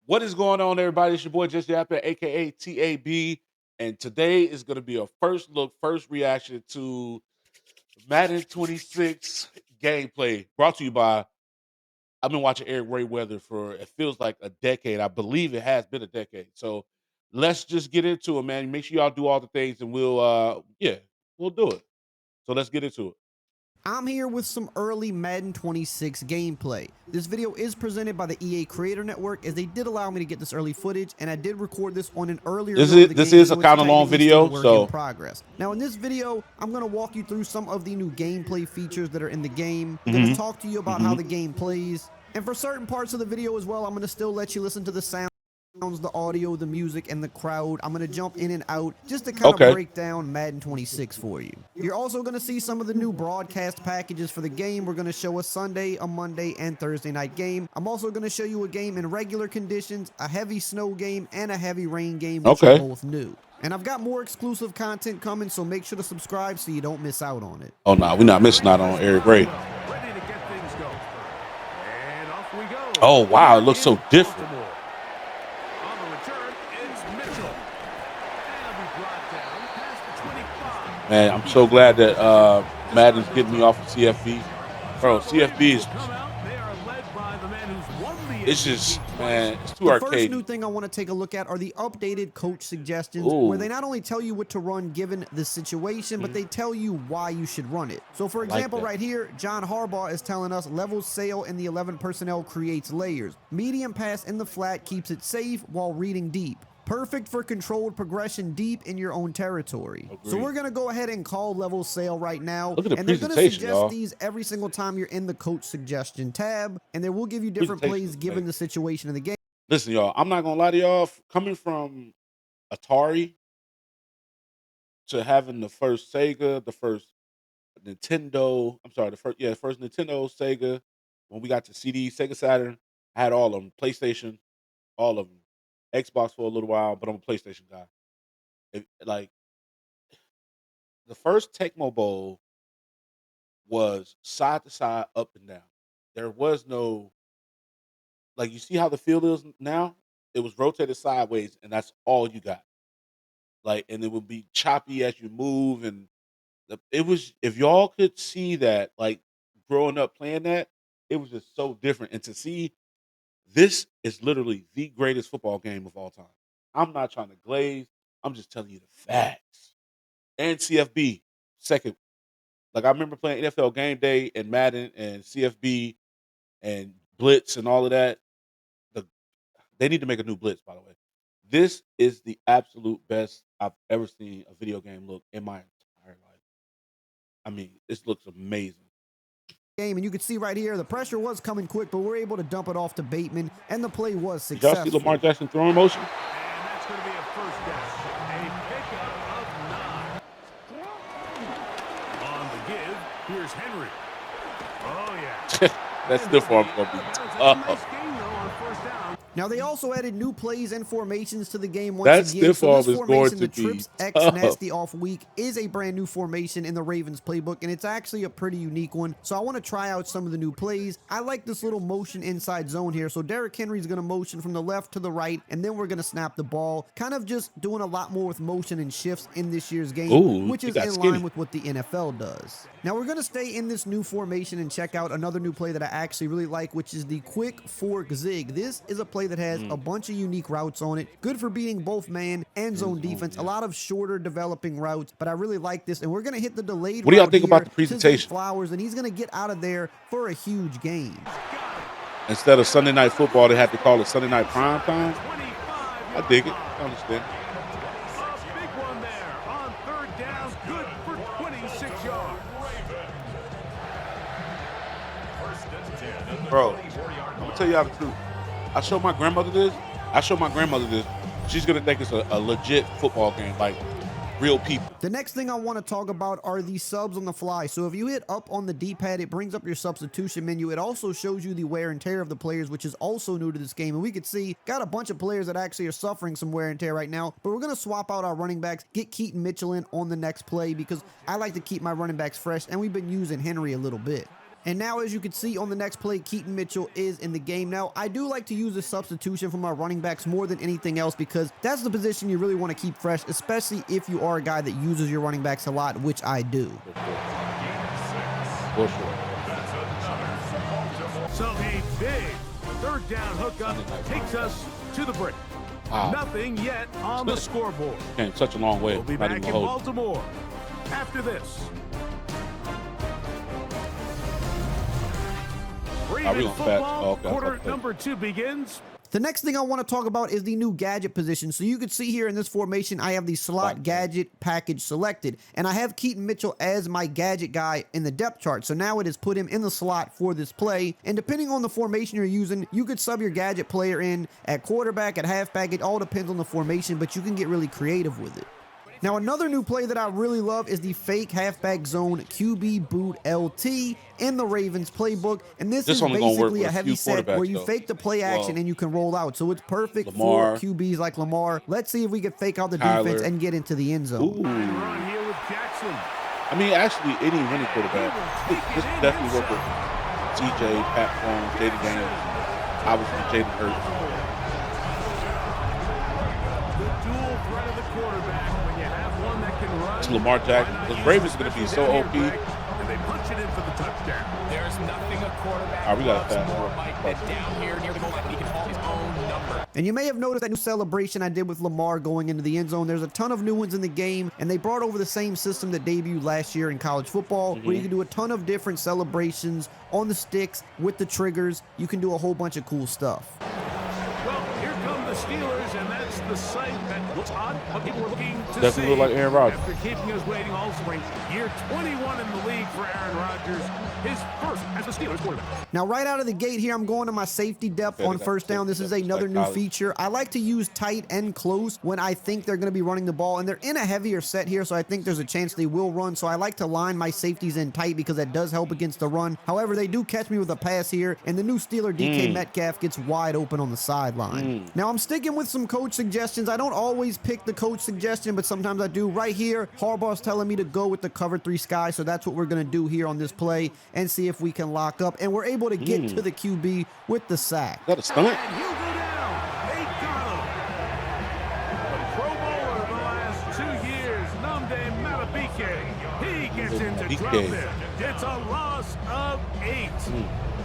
What is going on, everybody? It's your boy Just Yappa, aka TAB, and today is going to be a first look, first reaction to Madden 26 gameplay. Brought to you by. I've been watching Eric Ray Weather for it feels like a decade. I believe it has been a decade. So let's just get into it, man. Make sure y'all do all the things, and we'll do it. So let's get into it. I'm here with some early Madden 26 gameplay. This video is presented by the EA Creator Network, as they did allow me to get this early footage, and I did record this on an earlier This build of is the this game, is a so it's kind of long technically still a video, work in so progress. Now in this video, I'm going to walk you through some of the new gameplay features that are in the game. I'm going to talk to you about how the game plays, and for certain parts of the video as well, I'm going to still let you listen to the sound, the audio, the music, and the crowd. I'm going to jump in and out just to kind of break down Madden 26 for you. You're also going to see some of the new broadcast packages for the game. We're going to show a Sunday, a Monday, and Thursday night game. I'm also going to show you a game in regular conditions, a heavy snow game, and a heavy rain game, which are both new. And I've got more exclusive content coming, so make sure to subscribe so you don't miss out on it. Oh no, we're not missing out on Eric Ray. Oh wow, it looks so different. Man, I'm so glad that Madden's getting me off of CFB. Bro, CFB is it's just, man, it's too arcadey. The first new thing I want to take a look at are the updated coach suggestions, where they not only tell you what to run given the situation, but they tell you why you should run it. So for example, right here, John Harbaugh is telling us level sail in the 11 personnel creates layers. Medium pass in the flat keeps it safe while reading deep. Perfect for controlled progression deep in your own territory. Agreed. So we're going to go ahead and call level sail right now. Look at the and they're going to suggest y'all. these every single time you're in the coach suggestion tab. And they will give you different plays given the situation of the game. Listen, y'all, I'm not going to lie to y'all. Coming from Atari to having the first Sega, the first Nintendo, the first Nintendo, Sega, when we got to CD, Sega Saturn, I had all of them. PlayStation, all of them. Xbox for a little while, but I'm a PlayStation guy. Like, the first Tecmo Bowl was side to side, up and down. There was no, like, you see how the field is now? It was rotated sideways, and that's all you got. Like, and it would be choppy as you move, and it was, if y'all could see that, like, growing up playing that, it was just so different. And to see, this is literally the greatest football game of all time. I'm not trying to glaze. I'm just telling you the facts. And CFB, second. Like, I remember playing NFL Game Day and Madden and CFB and Blitz and all of that. They need to make a new Blitz, by the way. This is the absolute best I've ever seen a video game look in my entire life. I mean, this looks amazing. And you can see right here, the pressure was coming quick, but we're able to dump it off to Bateman, and the play was successful. Did y'all see Lamar Jackson throwing motion? And that's going to be a first down. A pickup of 9. On the give, here's Henry. Oh, yeah. That stiff arm's going to be tough. Now, they also added new plays and formations to the game once that again. Stiff arm is going to the be Trips tough. X Nasty Off Week is a brand new formation in the Ravens playbook, and it's actually a pretty unique one. So I want to try out some of the new plays. I like this little motion inside zone here. So Derrick Henry's going to motion from the left to the right, and then we're going to snap the ball. Kind of just doing a lot more with motion and shifts in this year's game, which is in line with what the NFL does. Now, we're going to stay in this new formation and check out another new play that I actually really like, which is the quick fork zig. This is a play that has a bunch of unique routes on it. Good for beating both man and zone defense. A lot of shorter developing routes, but I really like this. And we're going to hit the delayed What do y'all think about the presentation? Flowers, and he's going to get out of there for a huge gain. Instead of Sunday Night Football, they have to call it Sunday Night Prime Time. I dig it. I understand. A big one there on third down. Good for 26 yards. Bro, I'm going to tell y'all the truth. I showed my grandmother this. She's going to think it's a legit football game, like real people. The next thing I want to talk about are the subs on the fly. So if you hit up on the D-pad, it brings up your substitution menu. It also shows you the wear and tear of the players, which is also new to this game. And we could see, got a bunch of players that actually are suffering some wear and tear right now. But we're going to swap out our running backs, get Keaton Mitchell in on the next play, because I like to keep my running backs fresh, and we've been using Henry a little bit. And now, as you can see on the next play, Keaton Mitchell is in the game. Now, I do like to use a substitution for my running backs more than anything else because that's the position you really want to keep fresh, especially if you are a guy that uses your running backs a lot, which I do. So a big third down hookup takes us to the break. Wow. Nothing yet on the scoreboard. Came such a long way. We'll be Not back even in hold. Baltimore after this. Raven gonna football fetch. Oh, okay, quarter okay. number 2 begins. The next thing I want to talk about is the new gadget position. So you can see here in this formation, I have the slot gadget package selected, and I have Keaton Mitchell as my gadget guy in the depth chart. So now it has put him in the slot for this play, and depending on the formation you're using, you could sub your gadget player in at quarterback, at halfback. It all depends on the formation, but you can get really creative with it. Now, another new play that I really love is the fake halfback zone QB boot LT in the Ravens playbook. And this is only gonna work basically with a a heavy few set where quarterbacks, you though. fake the play action Well, and you can roll out. So it's perfect Lamar, for QBs like Lamar. Let's see if we can fake out the Kyler. defense and get into the end zone. Ooh. Run here with Jackson. I mean, actually, any running quarterback. This definitely work with TJ, Pat Jones, Jaden Daniels, obviously Jaden Hurts. The dual threat of the quarterback when you have one that can run. It's Lamar Jackson. Why not The use Ravens the are gonna be special so down OP. here, Greg, and they punch it in for the touchdown. There's nothing a quarterback All right, we got a loves fast more, one. Mike, than down here near the goal line when he can call his own number. And you may have noticed that new celebration I did with Lamar going into the end zone. There's a ton of new ones in the game, and they brought over the same system that debuted last year in college football, where you can do a ton of different celebrations on the sticks with the triggers. You can do a whole bunch of cool stuff. Well, here come the Steelers, and that's the sight that looks odd, but people were looking to Doesn't see. look like Aaron Rodgers. After keeping us waiting all spring, year 21 in the league for Aaron Rodgers, his first as the Steelers quarterback. Now, right out of the gate here, I'm going to my safety depth Okay, on they got first down. This safety is depth, another like new college. feature. I like to use tight and close when I think they're going to be running the ball, and they're in a heavier set here, so I think there's a chance they will run. So I like to line my safeties in tight because that does help against the run. However, they do catch me with a pass here, and the new Steeler DK Metcalf gets wide open on the sideline. Now, I'm sticking with some coach suggestions. I don't always pick the coach suggestion, but sometimes I do. Right here, Harbaugh's telling me to go with the cover 3 sky, so that's what we're going to do here on this play and see if we can lock up. And we're able to get to the QB with the sack. Is that a stunt? And he'll go down. They got him. The Pro Bowler of the last 2 years, Namde Matabike. He gets into trouble there. It's a loss of 8.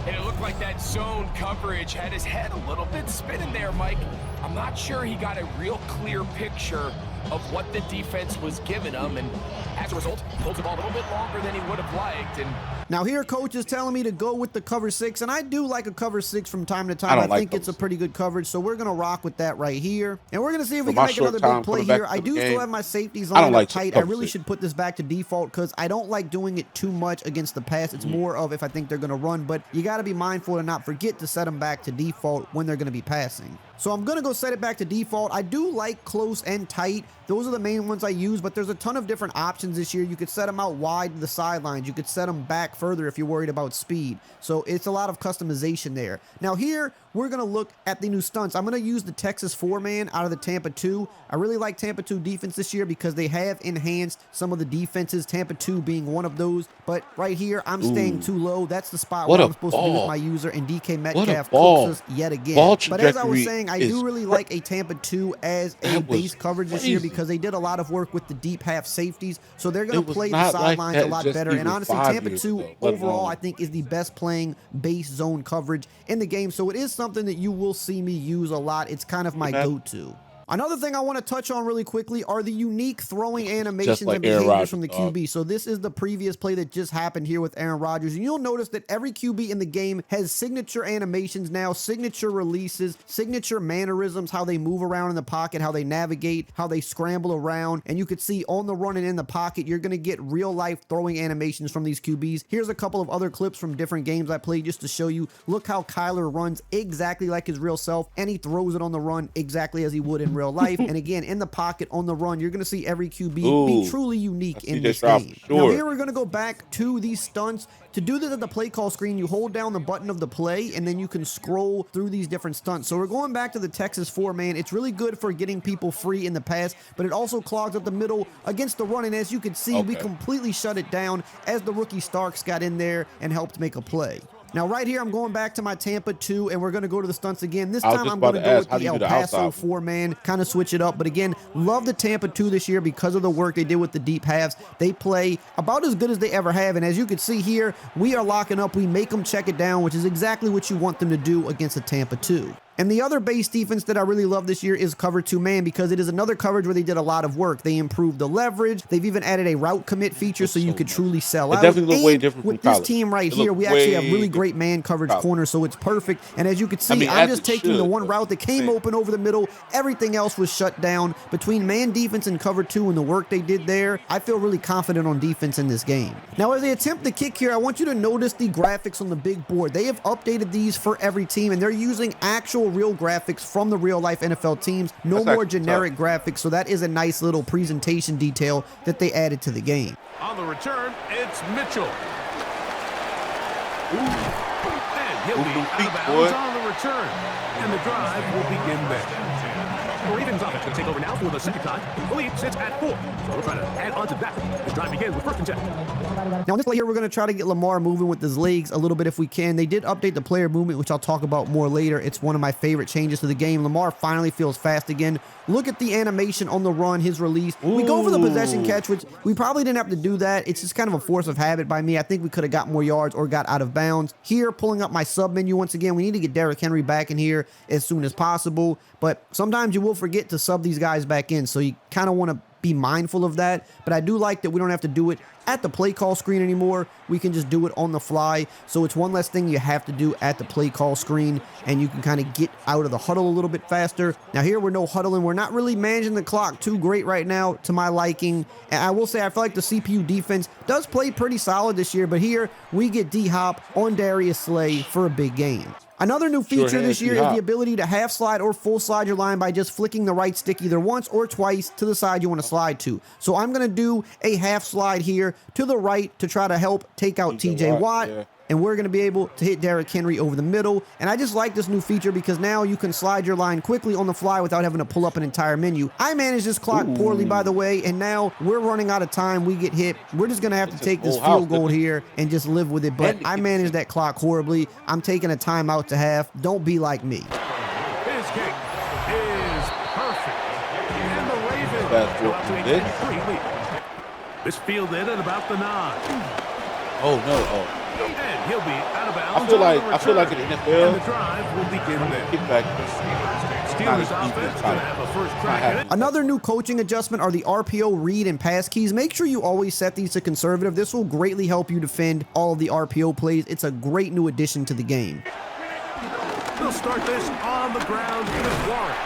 And it looked like that zone coverage had his head a little bit spinning there, Mike. I'm not sure he got a real clear picture of what the defense was giving him, and as a result, he holds the ball a little bit longer than he would have liked. And Now here, coach is telling me to go with the cover 6, and I do like a cover 6 from time to I time. don't I like think it's a cover pretty good coverage, so we're going to rock with that right here. And we're going to see if we For can my make short another time big play coming back here. I to the do still game, have my safeties I don't lined up like tight. I cover really 6. should put this back to default because I don't like doing it too much against the pass. It's more of if I think they're going to run, but you got to be mindful to not forget to set them back to default when they're going to be passing. So I'm going to go set it back to default. I do like close and tight. Those are the main ones I use, but there's a ton of different options this year. You could set them out wide to the sidelines. You could set them back further if you're worried about speed. So it's a lot of customization there. Now here, we're going to look at the new stunts. I'm going to use the Texas 4-man out of the Tampa 2. I really like Tampa 2 defense this year because they have enhanced some of the defenses, Tampa 2 being one of those. But right here, I'm staying too low. That's the spot What where a I'm supposed to be with ball. my user, and DK What a Metcalf ball. cooks us yet again. Ball But as I was trajectory saying, I is do really like a Tampa 2 as a That was base coverage this year crazy. because they did a lot of work with the deep half safeties. So they're going It to was play the not like sidelines that a lot just better. And even honestly, 5 Tampa years 2 ago, let overall, alone- I think, is the best playing base zone coverage in the game. So it is something that you will see me use a lot. It's kind of my Okay. go-to. Another thing I want to touch on really quickly are the unique throwing animations like and Aaron behaviors Rodgers, from the dog. QB. So this is the previous play that just happened here with Aaron Rodgers. And you'll notice that every QB in the game has signature animations now, signature releases, signature mannerisms, how they move around in the pocket, how they navigate, how they scramble around. And you could see on the run and in the pocket, you're going to get real life throwing animations from these QBs. Here's a couple of other clips from different games I played just to show you. Look how Kyler runs exactly like his real self, and he throws it on the run exactly as he would in in real life. And again, in the pocket on the run, you're going to see every QB be Ooh, truly unique in CJ this Stroud game. for sure. Now here we're going to go back to these stunts. To do this at the play call screen, you hold down the button of the play, and then you can scroll through these different stunts. So we're going back to the Texas 4-man. It's really good for getting people free in the pass, but it also clogs up the middle against the run. And as you can see, we completely shut it down as the rookie Starks got in there and helped make a play. Now, right here, I'm going back to my Tampa 2, and we're going to go to the stunts again. This time, I'm going to go with the El Paso 4-man, kind of switch it up. But again, love the Tampa 2 this year because of the work they did with the deep halves. They play about as good as they ever have. And as you can see here, we are locking up. We make them check it down, which is exactly what you want them to do against a Tampa 2. And the other base defense that I really love this year is cover 2 man, because it is another coverage where they did a lot of work. They improved the leverage. They've even added a route commit feature so you could truly sell out. It definitely look way different with from this college. team right here, we actually have really great man coverage corners, so it's perfect. And as you can see, I'm just taking the one route that came open over the middle. Everything else was shut down. Between man defense and cover 2 and the work they did there, I feel really confident on defense in this game. Now, as they attempt the kick here, I want you to notice the graphics on the big board. They have updated these for every team, and they're using actual real graphics from the real life NFL teams. No more generic graphics, so that is a nice little presentation detail that they added to the game. On the return, it's Mitchell. And he'll be out of bounds on the return. And the drive will begin there. The Ravens offense going to take over now for the second time. The lead sits at 4. So we'll try to add on to that. This drive begins with 1st and 10. Now, on this play here, we're going to try to get Lamar moving with his legs a little bit if we can. They did update the player movement, which I'll talk about more later. It's one of my favorite changes to the game. Lamar finally feels fast again. Look at the animation on the run, his release. We go for the possession catch, which we probably didn't have to do that. It's just kind of a force of habit by me. I think we could have got more yards or got out of bounds. Here, pulling up my sub menu once again, we need to get Derrick Henry back in here as soon as possible. But sometimes you will forget to sub these guys back in, so you kind of want to be mindful of that. But I do like that we don't have to do it at the play call screen anymore. We can just do it on the fly. So it's one less thing you have to do at the play call screen, and you can kind of get out of the huddle a little bit faster. Now here we're no huddling. We're not really managing the clock too great right now to my liking. And I will say I feel like the CPU defense does play pretty solid this year, but here we get D-Hop on Darius Slay for a big game. Another new feature this year is the ability to half slide or full slide your line by just flicking the right stick either once or twice to the side you want to slide to. So I'm going to do a half slide here to the right to try to help take out TJ Watt. And we're going to be able to hit Derrick Henry over the middle. And I just like this new feature because now you can slide your line quickly on the fly without having to pull up an entire menu. I managed this clock poorly, by the way, and now we're running out of time. We get hit. We're just going to have to take this field goal here and just live with it. But I managed that clock horribly. I'm taking a timeout to half. Don't be like me. His kick is perfect. And the Ravens go up to a 10-3 lead. This fielded at about the 9. Oh, no. And he'll be out of bounds. I feel like in the NFL, and the drive will begin there. Kickback. Steelers offense going to have a first crack at it. Another new coaching adjustment are the RPO read and pass keys. Make sure you always set these to conservative. This will greatly help you defend all of the RPO plays. It's a great new addition to the game. They'll start this on the ground with Warren.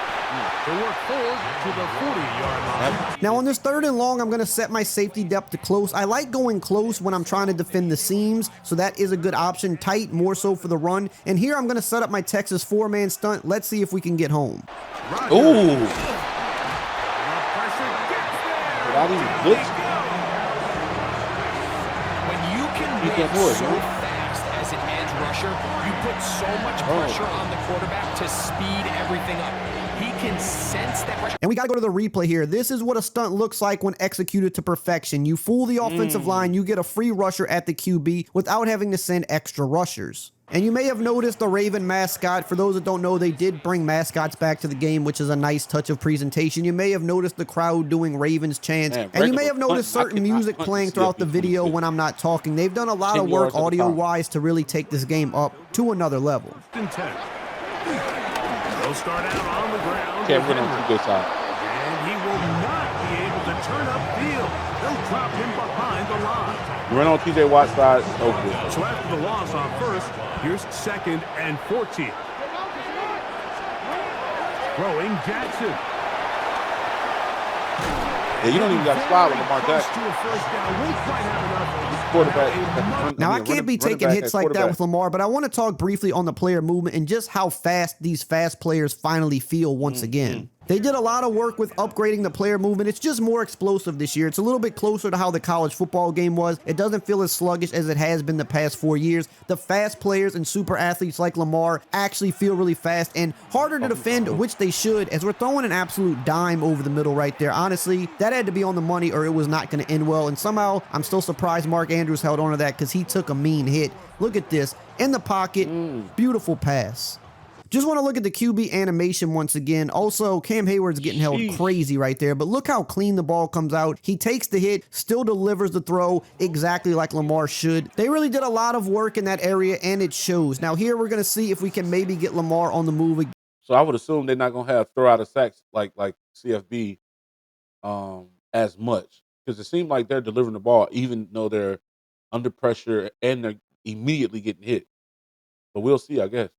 They'll work forward to the 40-yard line. Now on this 3rd and long, I'm going to set my safety depth to close. I like going close when I'm trying to defend the seams, so that is a good option. Tight, more so for the run. And here I'm going to set up my Texas 4-man stunt. Let's see if we can get home. Ooh. Without even blitz. When you can move so fast as an edge rusher, you put so much pressure on the quarterback to speed everything up. He can sense that pressure. And we got to go to the replay here. This is what a stunt looks like when executed to perfection. You fool the offensive line, you get a free rusher at the QB without having to send extra rushers. And you may have noticed the Raven mascot. For those that don't know, they did bring mascots back to the game, which is a nice touch of presentation. You may have noticed the crowd doing Ravens chants. And you may have noticed certain music playing throughout the video when I'm not talking. They've done a lot of work audio-wise to really take this game up to another level. They'll start out on the ground. Can't run on the good side. And he will not be able to turn upfield. They'll drop him behind the line. You run on TJ Watt's side, okay. So after the loss on 1st, here's 2nd and 14. Throwing Jackson. Yeah, you don't even got to slide with Lamar Jackson. Quarterback. Now, I can't be taking hits like that with Lamar, but I want to talk briefly on the player movement and just how fast these fast players finally feel once again. They did a lot of work with upgrading the player movement. It's just more explosive this year. It's a little bit closer to how the college football game was. It doesn't feel as sluggish as it has been the past 4 years. The fast players and super athletes like Lamar actually feel really fast and harder to defend, which they should, as we're throwing an absolute dime over the middle right there. Honestly, that had to be on the money or it was not going to end well. And somehow, I'm still surprised Mark Andrews held on to that because he took a mean hit. Look at this. In the pocket, beautiful pass. Just want to look at the QB animation once again. Also, Cam Hayward's getting held crazy right there, but look how clean the ball comes out. He takes the hit, still delivers the throw exactly like Lamar should. They really did a lot of work in that area, and it shows. Now here we're going to see if we can maybe get Lamar on the move again. So I would assume they're not going to have throw out of sacks like CFB as much, because it seems like they're delivering the ball even though they're under pressure and they're immediately getting hit. But we'll see, I guess.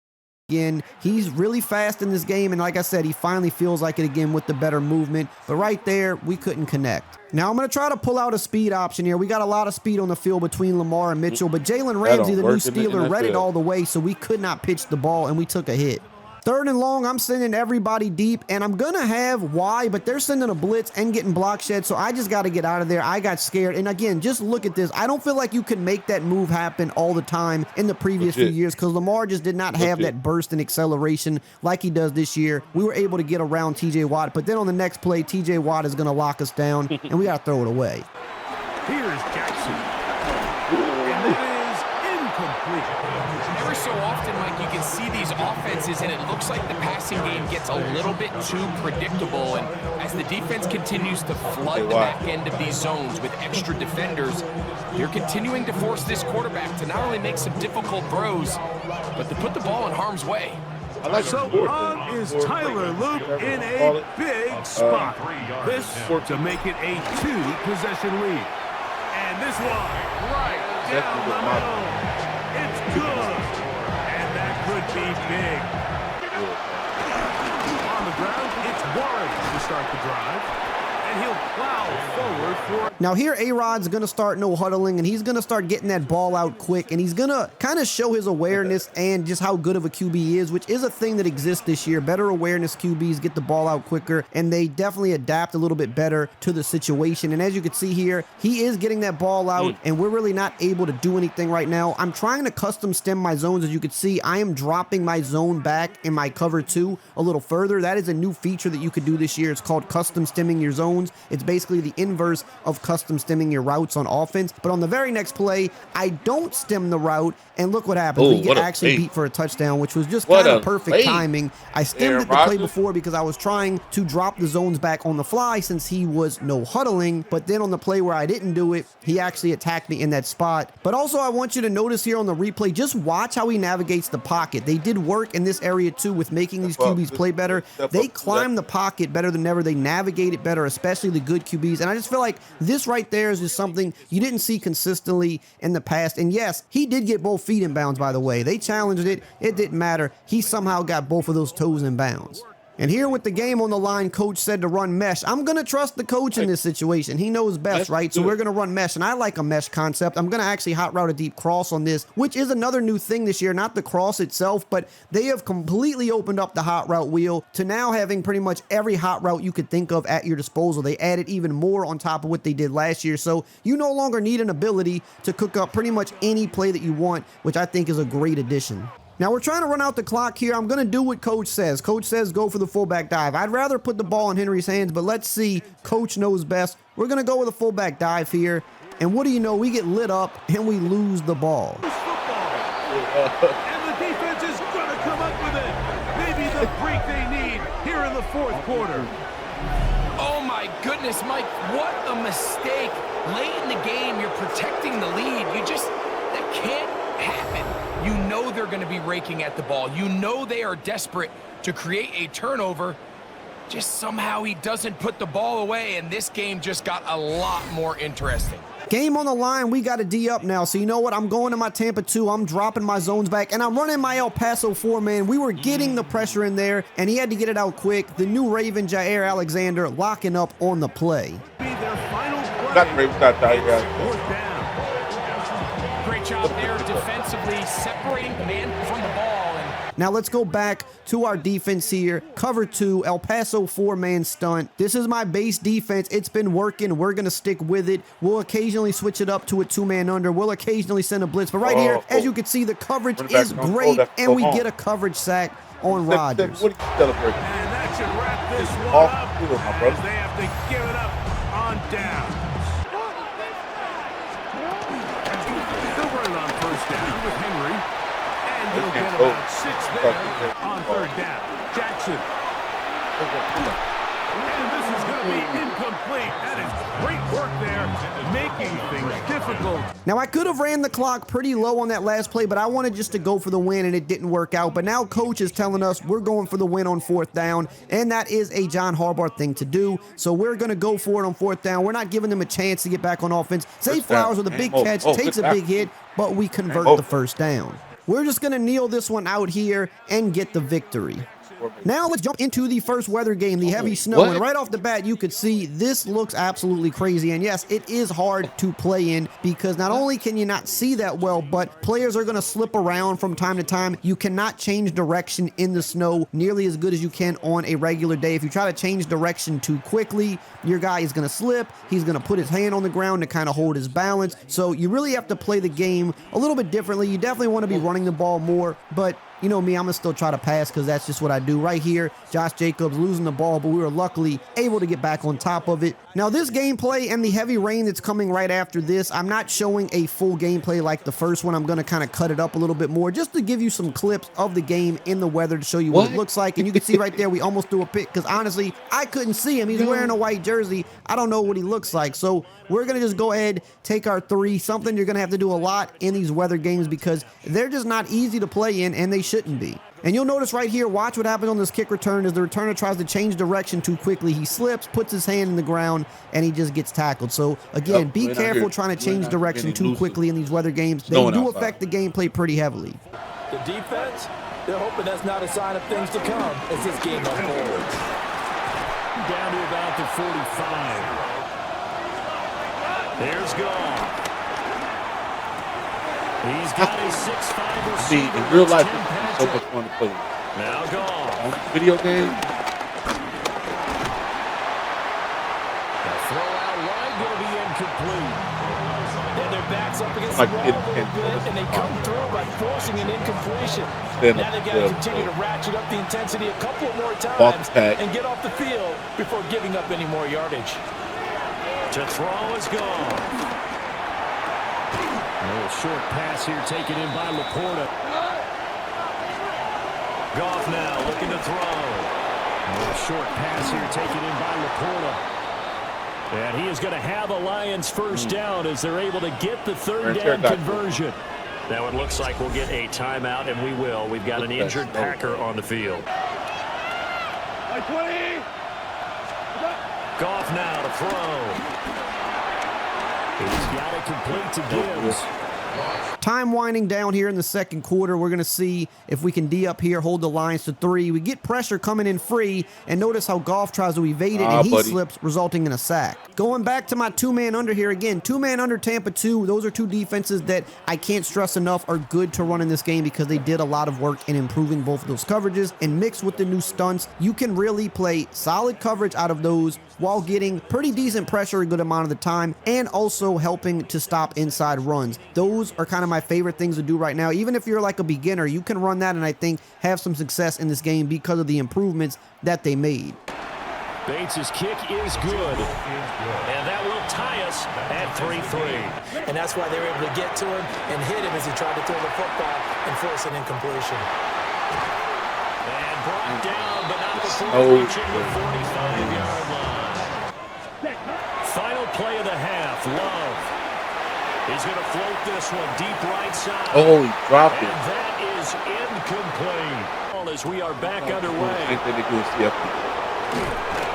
Again, he's really fast in this game, and like I said, he finally feels like it again with the better movement. But right there, we couldn't connect. Now I'm going to try to pull out a speed option here. We got a lot of speed on the field between Lamar and Mitchell, but Jalen Ramsey, the new Steeler, read it all the way, so we could not pitch the ball, and we took a hit. 3rd and long, I'm sending everybody deep, and I'm going to have Y, but they're sending a blitz and getting block shed, so I just got to get out of there. I got scared, and again, just look at this. I don't feel like you can make that move happen all the time in the previous few years because Lamar just did not have that burst and acceleration like he does this year. We were able to get around TJ Watt, but then on the next play, TJ Watt is going to lock us down, and we got to throw it away. Here's Jackson. And it is incomplete. Every so often, Mike, you can see these offenses, and it looks like the passing game gets a little bit too predictable. And as the defense continues to flood the back end of these zones with extra defenders, you're continuing to force this quarterback to not only make some difficult throws, but to put the ball in harm's way. So on is Tyler Luke in a big spot. This to make it a 2-possession lead. And this one right down the middle. It's good. And that could be big. On the ground, it's Warren to start the drive. And he'll plow forward for... Now here A-Rod's going to start no huddling, and he's going to start getting that ball out quick, and he's going to kind of show his awareness and just how good of a QB he is, which is a thing that exists this year. Better awareness QBs get the ball out quicker, and they definitely adapt a little bit better to the situation. And as you can see here, he is getting that ball out, and we're really not able to do anything right now. I'm trying to custom stem my zones. As you can see, I am dropping my zone back in my cover 2 a little further. That is a new feature that you could do this year. It's called custom stemming your zones. It's basically the inverse of custom stemming your routes on offense. But on the very next play, I don't stem the route, and look what happens. We get actually beat for a touchdown, which was just kind of perfect timing. I stemmed it the play before because I was trying to drop the zones back on the fly since he was no huddling. But then on the play where I didn't do it, he actually attacked me in that spot. But also I want you to notice here on the replay, just watch how he navigates the pocket. They did work in this area too with making these QBs play better. They climb the pocket better than ever. They navigate it better, especially the good QBs. And I just feel like this right there is just something you didn't see consistently in the past. And yes, he did get both feet in bounds, by the way. They challenged it. It didn't matter. He somehow got both of those toes in bounds. And here with the game on the line, coach said to run mesh. I'm going to trust the coach in this situation. He knows best, right? So we're going to run mesh, and I like a mesh concept. I'm going to actually hot route a deep cross on this, which is another new thing this year, not the cross itself, but they have completely opened up the hot route wheel to now having pretty much every hot route you could think of at your disposal. They added even more on top of what they did last year, so you no longer need an ability to cook up pretty much any play that you want, which I think is a great addition. Now we're trying to run out the clock here. I'm going to do what coach says. Coach says go for the fullback dive. I'd rather put the ball in Henry's hands, but let's see. Coach knows best. We're going to go with a fullback dive here. And what do you know? We get lit up and we lose the ball. And the defense is going to come up with it. Maybe the break they need here in the 4th quarter. Oh my goodness, Mike, what a mistake. Late in the game, you're protecting the lead. That can't happen. You know they're going to be raking at the ball. You know they are desperate to create a turnover. Just somehow he doesn't put the ball away, and this game just got a lot more interesting. Game on the line, we got a D up now. So you know what? I'm going to my Tampa 2. I'm dropping my zones back, and I'm running my El Paso 4-man. We were getting the pressure in there, and he had to get it out quick. The new Raven, Jair Alexander, locking up on the play. Great job there defensively, separating the man from the ball. And Now let's go back to our defense here. Cover 2, El Paso 4-man stunt. This is my base defense. It's been working. We're going to stick with it. We'll occasionally switch it up to a 2-man under. We'll occasionally send a blitz. But right here, as you can see, the coverage is great, and we get a coverage sack on Rodgers. And that should wrap this one up, as they have to give it up on down. Still running on first down with Henry. And he'll get about 6 there on third down. Jackson. And this is going to be incomplete. That is great work there, making things difficult. Now, I could have ran the clock pretty low on that last play, but I wanted just to go for the win, and it didn't work out. But now coach is telling us we're going for the win on 4th down, and that is a John Harbaugh thing to do. So we're going to go for it on 4th down. We're not giving them a chance to get back on offense. Zay Flowers with a big catch, takes a big hit, but we convert the first down. We're just going to kneel this one out here and get the victory. Now let's jump into the first weather game, the heavy snow. And right off the bat, you could see this looks absolutely crazy. And yes, it is hard to play in because not only can you not see that well, but players are going to slip around from time to time. You cannot change direction in the snow nearly as good as you can on a regular day. If you try to change direction too quickly, your guy is going to slip. He's going to put his hand on the ground to kind of hold his balance. So you really have to play the game a little bit differently. You definitely want to be running the ball more, but you know me, I'm going to still try to pass because that's just what I do. Right here, Josh Jacobs losing the ball, but we were luckily able to get back on top of it. Now, this gameplay and the heavy rain that's coming right after this, I'm not showing a full gameplay like the first one. I'm going to kind of cut it up a little bit more just to give you some clips of the game in the weather to show you what it looks like. And you can see right there, we almost threw a pick because honestly, I couldn't see him. He's wearing a white jersey. I don't know what he looks like. So we're going to just go ahead, take our 3, something you're going to have to do a lot in these weather games because they're just not easy to play in, and they shouldn't be. And you'll notice right here, watch what happens on this kick return as the returner tries to change direction too quickly. He slips, puts his hand in the ground, and he just gets tackled. So again, be careful trying to change direction too quickly in these weather games. They do affect the gameplay pretty heavily. The defense, they're hoping that's not a sign of things to come as this game unfolds. Down to about the 45. There's Goff. He's got a 6'5" receiver. See, in real life, it's so much fun to play. Now Goff. On video game, The throw out wide going to be incomplete. And their backs up against Like the wall a little bit, and they come through by forcing an incompletion. Now they've got to continue to ratchet up the intensity a couple more times and get off the field before giving up any more yardage. To throw is gone. A little short pass here taken in by Laporta. Goff now looking to throw. A little short pass here taken in by Laporta. And he is going to have a Lions first down as they're able to get the third down conversion. Now it looks like we'll get a timeout, and we will. We've got an injured Packer on the field. Goff now to throw. He's got it complete to Gibbs. Time winding down here in the second quarter. We're going to see if we can D up here, hold the Lions to 3. We get pressure coming in free, and notice how Goff tries to evade it, and he slips, resulting in a sack. Going back to my 2-man under here again. 2-man under Tampa 2. Those are 2 defenses that I can't stress enough are good to run in this game because they did a lot of work in improving both of those coverages, and mixed with the new stunts, you can really play solid coverage out of those while getting pretty decent pressure a good amount of the time, and also helping to stop inside runs. Those are kind of my favorite things to do right now. Even if you're like a beginner, you can run that and I think have some success in this game because of the improvements that they made. Bates' kick is good, and that will tie us at 3-3. And that's why they were able to get to him and hit him as he tried to throw the football and force an incompletion. And brought down, but not before reaching the 45-yard line. Final play of the half, Love. He's going to float this one deep right side. Oh, he dropped it. And that is incomplete. As we are back underway.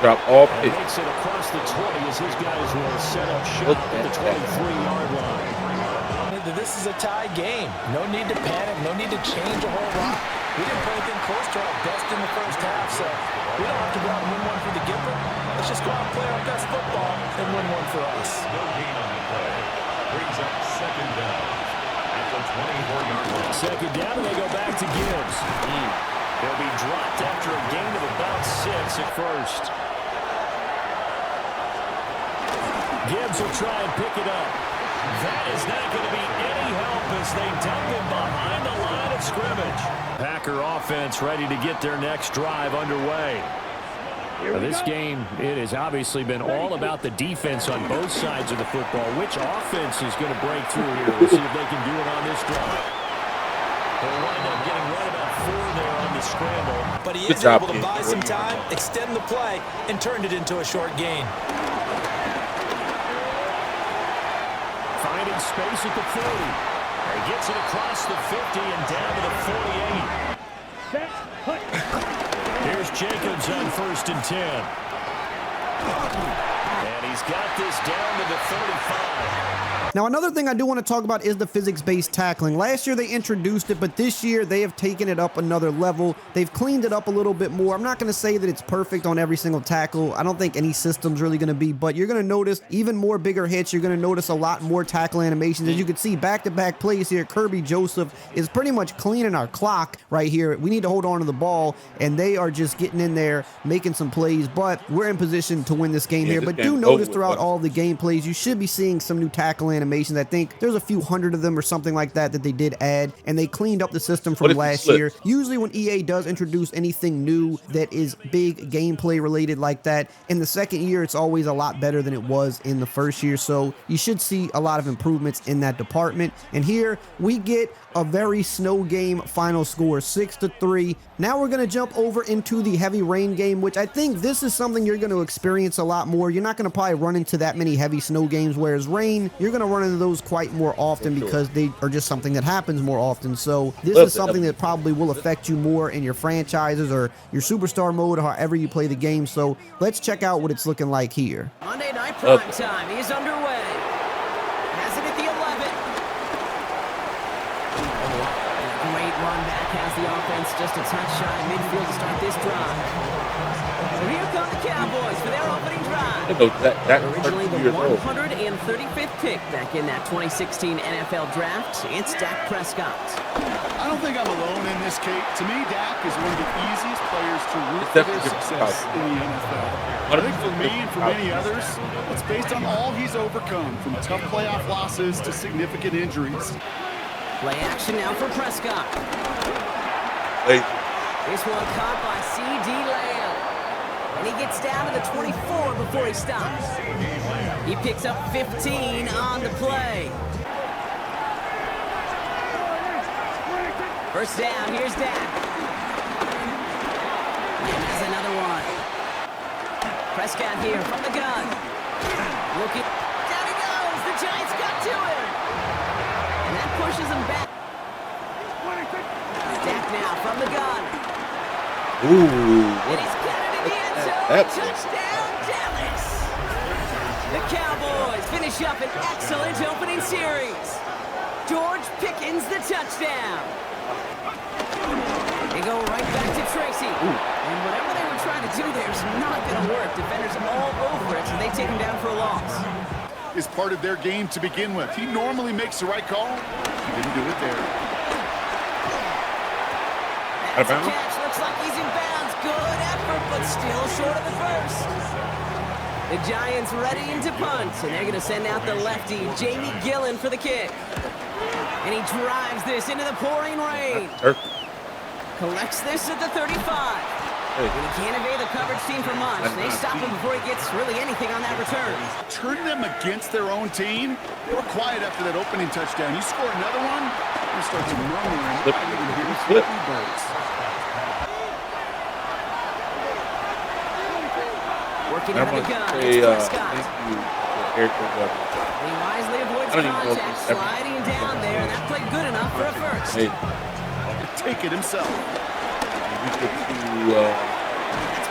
Drop all and pitch. Makes it across the 20 as his guys will set up shop at the 23-yard line. This is a tie game. No need to panic. No need to change a whole lot. We didn't play anything close to our best in the first half, so we don't have to go out and win one for the Gipper. Let's just go out and play our best football and win one for us. No gain on the play. Brings up second down. Second down, and they go back to Gibbs. He'll be dropped after a gain of about 6 at first. Gibbs will try and pick it up. That is not going to be any help as they dump him behind the line of scrimmage. Packer offense ready to get their next drive underway. This game, it has obviously been all about the defense on both sides of the football. Which offense is going to break through here? We'll see if they can do it on this drive. They'll wind up getting right about 4 there on the scramble. But he is able to buy some time, extend the play, and turned it into a short gain. Finding space at the 40. He gets it across the 50 and down to the 48. Here's Jacobs on 1st and 10. And he's got this down to the 35. Now, another thing I do want to talk about is the physics-based tackling. Last year, they introduced it, but this year, they have taken it up another level. They've cleaned it up a little bit more. I'm not going to say that it's perfect on every single tackle. I don't think any system's really going to be, but you're going to notice even more bigger hits. You're going to notice a lot more tackle animations. As you can see, back-to-back plays here, Kirby Joseph is pretty much cleaning our clock right here. We need to hold on to the ball, and they are just getting in there, making some plays, but we're in position to win this game here. But do notice throughout all the game plays, you should be seeing some new tackle animations. I think there's a few hundred of them or something like that that they did add, and they cleaned up the system from last year. Usually when EA does introduce anything new that is big gameplay related like that, in the second year it's always a lot better than it was in the first year, so you should see a lot of improvements in that department. And here we get a very snow game final score, 6-3. Now we're going to jump over into the heavy rain game, which I think this is something you're going to experience a lot more. You're not going to probably run into that many heavy snow games, whereas rain, you're going to run into those quite more often because they are just something that happens more often. So this is something that probably will affect you more in your franchises or your superstar mode or however you play the game. So let's check out what it's looking like here. Monday Night Prime Time is underway. Has it at the 11. Great run back, has the offense just a touch shy midfield to start this drive. So here come the Cowboys for their opening drive. Originally the 135th pick back in that 2016 NFL Draft, it's Dak Prescott. I don't think I'm alone in this, Kate. To me, Dak is one of the easiest players to root for their success in the NFL. I think for me and for many others, it's based on all he's overcome, from tough playoff losses to significant injuries. Play action now for Prescott. This one caught by C.D. Lamb. And he gets down to the 24 before he stops. He picks up 15 on the play. First down, here's Dak. And there's another one. Prescott here from the gun. Looking. Down he goes. The Giants got to him. And that pushes him back. Dak now from the gun. And he's got it in the end zone. Touchdown, Dallas. The Cowboys finish up an excellent opening series. George Pickens the touchdown. They go right back to Tracy. And whatever they were trying to do there is not going to work. Defenders all over it, so they take him down for a loss. Is part of their game to begin with. He normally makes the right call. He didn't do it there. That's a catch. Looks like he's in bounds. Good effort, but still short of the first. The Giants ready to punt, and they're going to send out the lefty, Jamie Gillen, for the kick. And he drives this into the pouring rain. Collects this at the 35. And he can't evade the coverage team for much. They stop him before he gets really anything on that return. Turn them against their own team. They were quiet after that opening touchdown. You score another one, you start to murmur and I even hear flippy birds. Working out of the gun, it's Prescott. He wisely avoids contact, sliding down there, and that played good enough for a first. Take it himself.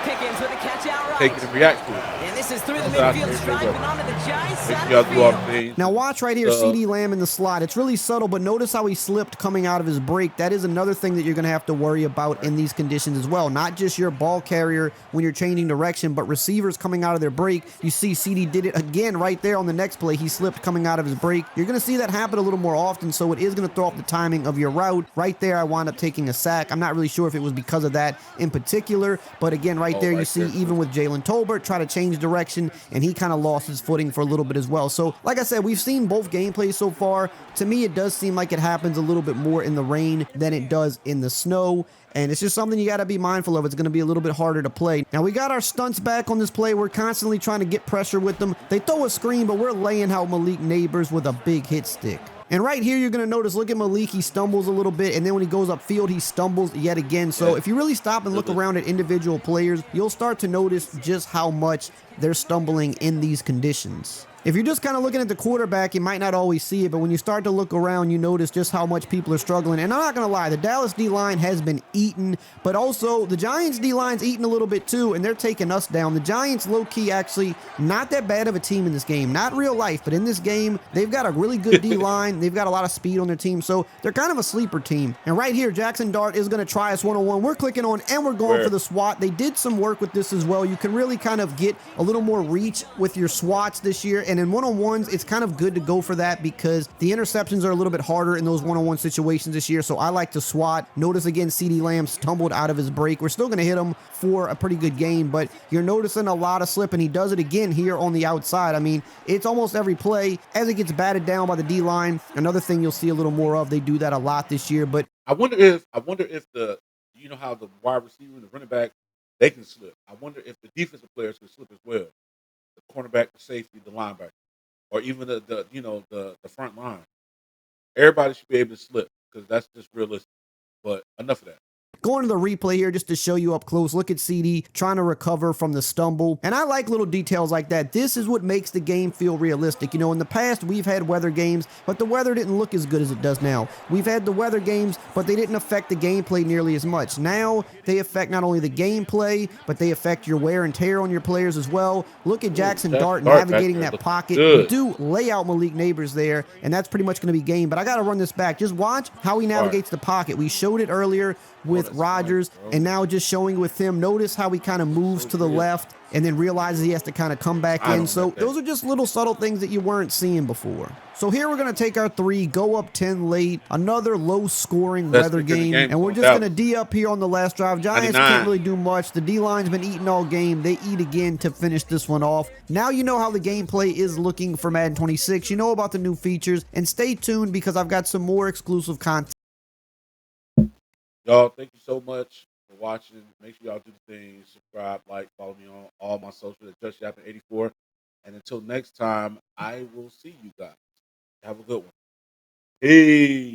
Pickens with a catch outright. take it and react to it. And this is through the That's how I midfield feel stripe well. and onto the Giants Make side sure y'all of the do all the field. things. Now watch right here, CeeDee Lamb in the slot. It's really subtle, but notice how he slipped coming out of his break. That is another thing that you're going to have to worry about in these conditions as well. Not just your ball carrier when you're changing direction, but receivers coming out of their break. You see CeeDee did it again right there on the next play. He slipped coming out of his break. You're going to see that happen a little more often, so it is going to throw off the timing of your route. Right there, I wound up taking a sack. I'm not really sure if it was because of that in particular, but again, right there, you see even with Jalen Tolbert try to change direction, and he kind of lost his footing for a little bit as well. So, like I said, we've seen both gameplays so far. To me, it does seem like it happens a little bit more in the rain than it does in the snow. And it's just something you got to be mindful of. It's going to be a little bit harder to play. Now, we got our stunts back on this play. We're constantly trying to get pressure with them. They throw a screen, but we're laying out Malik Neighbors with a big hit stick. And right here, you're going to notice, look at Malik, he stumbles a little bit, and then when he goes upfield, he stumbles yet again. So if you really stop and look around at individual players, you'll start to notice just how much they're stumbling in these conditions. If you're just kind of looking at the quarterback, you might not always see it, but when you start to look around, you notice just how much people are struggling. And I'm not going to lie, the Dallas D-line has been eaten, but also the Giants D-line's eaten a little bit too, and they're taking us down. The Giants, low-key, actually not that bad of a team in this game. Not real life, but in this game, they've got a really good D-line. They've got a lot of speed on their team, so they're kind of a sleeper team. And right here, Jackson Dart is going to try us one-on-one. We're clicking on, and we're going for the SWAT. They did some work with this as well. You can really kind of get a little more reach with your SWATs this year, and in one-on-ones, it's kind of good to go for that because the interceptions are a little bit harder in those one-on-one situations this year, so I like to SWAT. Notice again, CeeDee Lamb stumbled out of his break. We're still going to hit him for a pretty good game, but you're noticing a lot of slip, and he does it again here on the outside. I mean, it's almost every play as it gets batted down by the D-line. Another thing you'll see a little more of. They do that a lot this year, but I wonder if you know how the wide receiver and the running back, they can slip. I wonder if the defensive players can slip as well. The cornerback, the safety, the linebacker, or even the front line. Everybody should be able to slip because that's just realistic. But enough of that. Going to the replay here just to show you up close. Look at CeeDee trying to recover from the stumble. And I like little details like that. This is what makes the game feel realistic. You know, in the past, we've had weather games, but the weather didn't look as good as it does now. We've had the weather games, but they didn't affect the gameplay nearly as much. Now, they affect not only the gameplay, but they affect your wear and tear on your players as well. Look at Jackson Dart navigating that pocket. We do lay out Malik Neighbors there, and that's pretty much going to be game. But I got to run this back. Just watch how he navigates the pocket. We showed it earlier with Rodgers, and now just showing with him. Notice how he kind of moves to the left and then realizes he has to kind of come back in. So those are just little subtle things that you weren't seeing before. So here we're going to take our 3, go up 10 late, another low-scoring weather game, and we're just going to D up here on the last drive. Giants can't really do much. The D-line's been eating all game. They eat again to finish this one off. Now you know how the gameplay is looking for Madden 26. You know about the new features, and stay tuned because I've got some more exclusive content. Y'all, thank you so much for watching. Make sure y'all do the things. Subscribe, like, follow me on all my socials at JustYapping84. And until next time, I will see you guys. Have a good one. Peace.